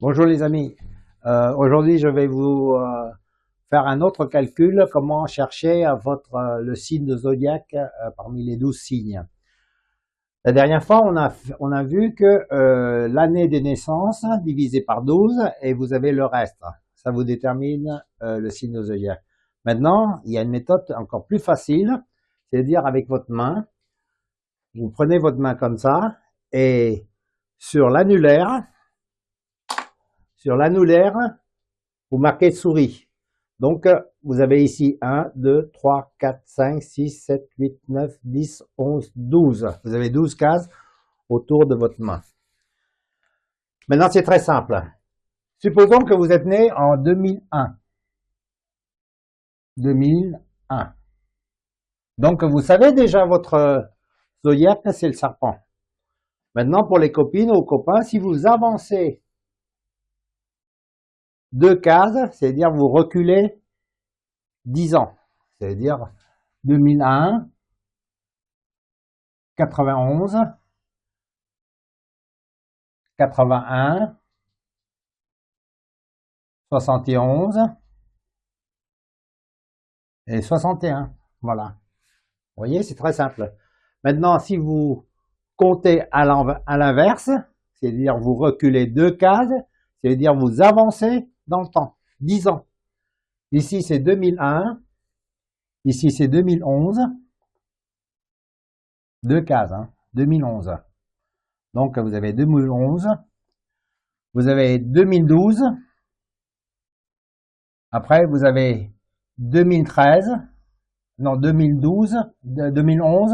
Bonjour les amis. Aujourd'hui, je vais vous faire un autre calcul, comment chercher le signe de zodiaque parmi les 12 signes. La dernière fois, on a vu que l'année des naissances divisé par 12 et vous avez le reste. Ça vous détermine le signe de zodiaque. Maintenant, il y a une méthode encore plus facile, c'est-à-dire avec votre main. Vous prenez votre main comme ça et sur l'annulaire, vous marquez souris. Donc, vous avez ici 1, 2, 3, 4, 5, 6, 7, 8, 9, 10, 11, 12. Vous avez 12 cases autour de votre main. Maintenant, c'est très simple. Supposons que vous êtes né en 2001. 2001. Donc, vous savez déjà votre zodiaque, c'est le serpent. Maintenant, pour les copines ou copains, si vous avancez 2 cases, c'est-à-dire vous reculez 10 ans, c'est-à-dire 2001, 91, 81, 71 et 61. Voilà. Vous voyez, c'est très simple. Maintenant, si vous comptez à l'inverse, c'est-à-dire vous reculez 2 cases, c'est-à-dire vous avancez dans le temps, 10 ans. Ici, c'est 2001. Ici, c'est 2011. 2 cases, 2011. Donc, vous avez 2011. Vous avez 2012. Après, vous avez 2013. Non, 2012, 2011,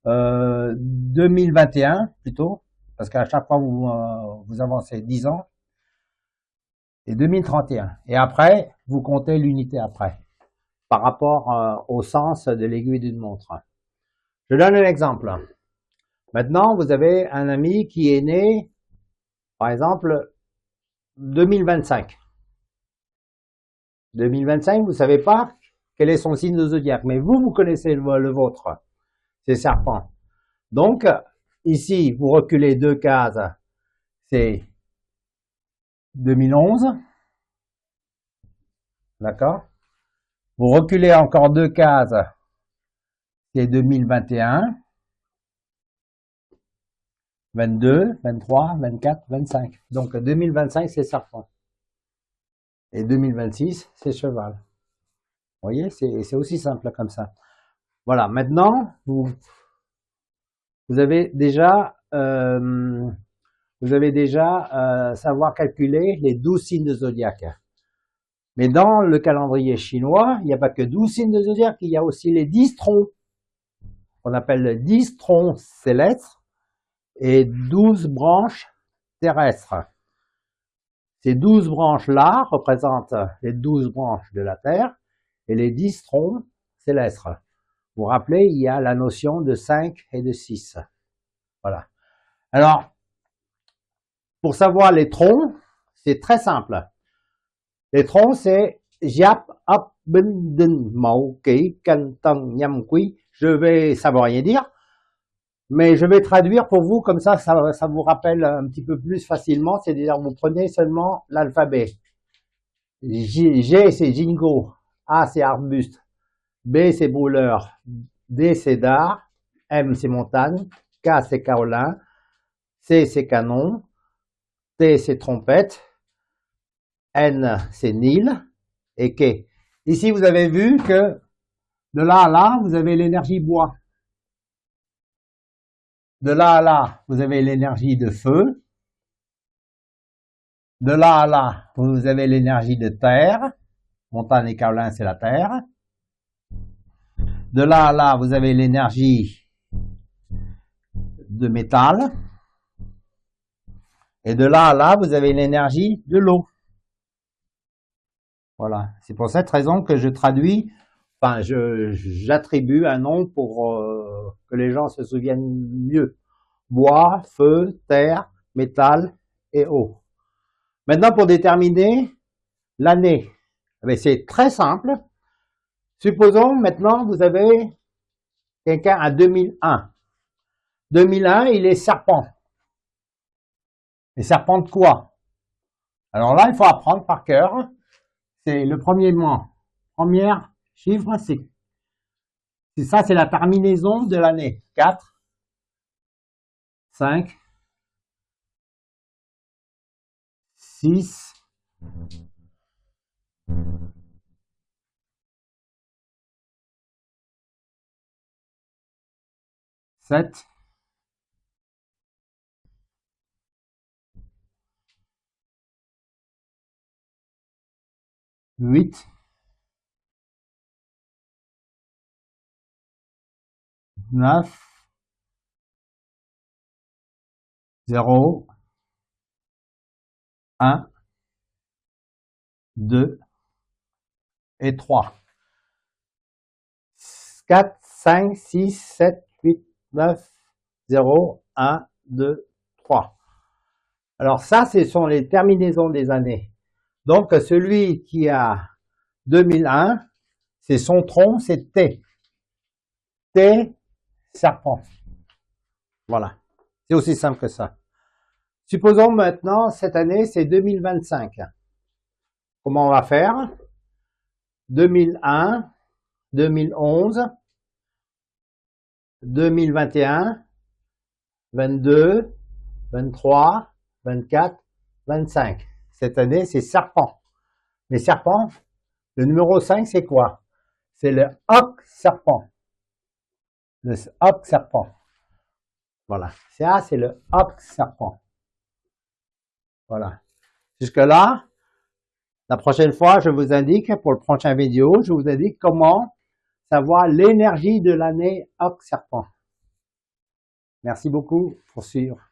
2021 plutôt, parce qu'à chaque fois, vous avancez 10 ans. Et 2031. Et après, vous comptez l'unité après, par rapport au sens de l'aiguille d'une montre. Je donne un exemple. Maintenant, vous avez un ami qui est né, par exemple, 2025. 2025, vous ne savez pas quel est son signe de zodiaque, mais vous connaissez le vôtre, c'est serpent. Donc, ici, vous reculez 2 cases, c'est 2011, d'accord? Vous reculez encore 2 cases, c'est 2021, 22, 23, 24, 25. Donc 2025, c'est serpent. Et 2026, c'est cheval. Vous voyez, c'est aussi simple comme ça. Voilà, maintenant, vous avez déjà, savoir calculer les 12 signes de zodiaque. Mais dans le calendrier chinois, il n'y a pas que 12 signes de zodiaque, il y a aussi les 10 troncs. On appelle les 10 troncs célestes et 12 branches terrestres. Ces 12 branches-là représentent les 12 branches de la Terre et les 10 troncs célestes. Vous vous rappelez, il y a la notion de 5 et de 6. Voilà. Alors, pour savoir les troncs, c'est très simple. Les troncs, c'est Giáp, Ấp, Bính, Đinh, Mậu, Kỷ, Canh, Tân, Nhâm, Quý. Je vais, ça ne veut rien dire, mais je vais traduire pour vous, comme ça vous rappelle un petit peu plus facilement, c'est-à-dire vous prenez seulement l'alphabet. G, c'est Jingo, A, c'est arbuste, B, c'est brûleur, D, c'est dard, M, c'est montagne, K, c'est kaolin, C, c'est canon, T, c'est trompette, N, c'est Nil, et K. Ici, vous avez vu que de là à là, vous avez l'énergie bois. De là à là, vous avez l'énergie de feu. De là à là, vous avez l'énergie de terre. Montagne et kaolin, c'est la terre. De là à là, vous avez l'énergie de métal. Et de là à là, vous avez l'énergie de l'eau. Voilà. C'est pour cette raison que je traduis, enfin, j'attribue un nom pour que les gens se souviennent mieux. Bois, feu, terre, métal et eau. Maintenant, pour déterminer l'année, c'est très simple. Supposons maintenant, vous avez quelqu'un à 2001. 2001, il est serpent. Et serpent de quoi? Alors là, il faut apprendre par cœur. C'est le premier chiffre, c'est ça, c'est la terminaison de l'année. 4, 5, 6, 7, 8, 9, 0, 1, 2 et 3. 4, 5, 6, 7, 8, 9, 0, 1, 2, 3. Alors ça, ce sont les terminaisons des années. Donc celui qui a 2001, c'est son tronc, c'est T. T, serpent. Voilà. C'est aussi simple que ça. Supposons maintenant, cette année, c'est 2025. Comment on va faire? 2001, 2011, 2021, 22, 23, 24, 25. Cette année, c'est serpent. Mais serpent, le numéro 5, c'est quoi? C'est le hoc serpent. Le hoc serpent. Voilà. Ça, c'est le hoc serpent. Voilà. Jusque-là, la prochaine fois, je vous indique, pour le prochain vidéo, je vous indique comment savoir l'énergie de l'année hoc serpent. Merci beaucoup pour suivre.